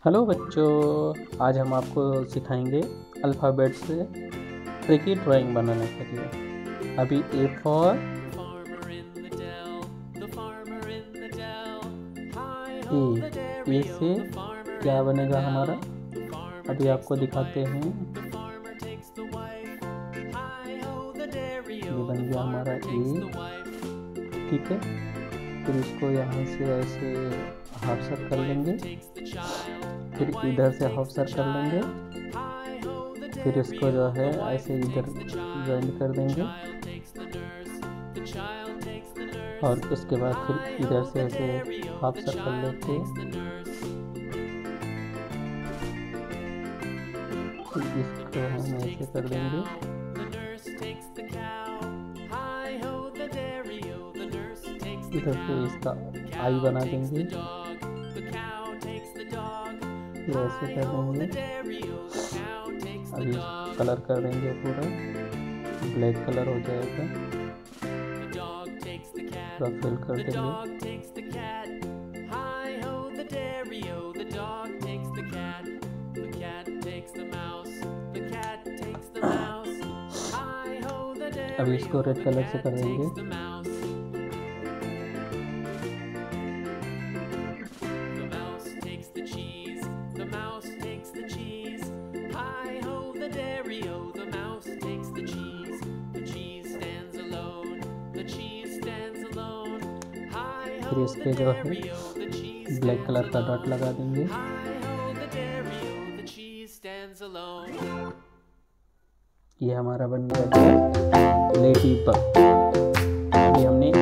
Hello बच्चों, आज हम आपको सिखाएंगे अल्फ़ाबेट से ट्रिकी ड्राइंग बनाने के लिए। अभी ए फॉर ए से क्या बनेगा हमारा, अभी आपको दिखाते हैं। ये बन गया हमारा ए, ठीक है। फिर इसको यहाँ से ऐसे हाफ सर्कल लेंगे, फिर इधर से हाफ सर्कल लेंगे, फिर इसको जो है ऐसे इधर ज्वाइन कर देंगे और उसके बाद फिर इधर से ऐसे हाफ सर्कल लेके इसको हम ऐसे कर देंगे। इधर से इसका आई बना देंगे, फिर ऐसे कर देंगे। अभी कलर कर देंगे, पूरा ब्लैक कलर हो जाएगा, पूरा फिल कर देंगे। अभी इसको रेड कलर से कर देंगे। फिर इस पे जो है ब्लैक कलर का डॉट लगा देंगे। ये हमारा बन गया लेडी बग। ये हमने ये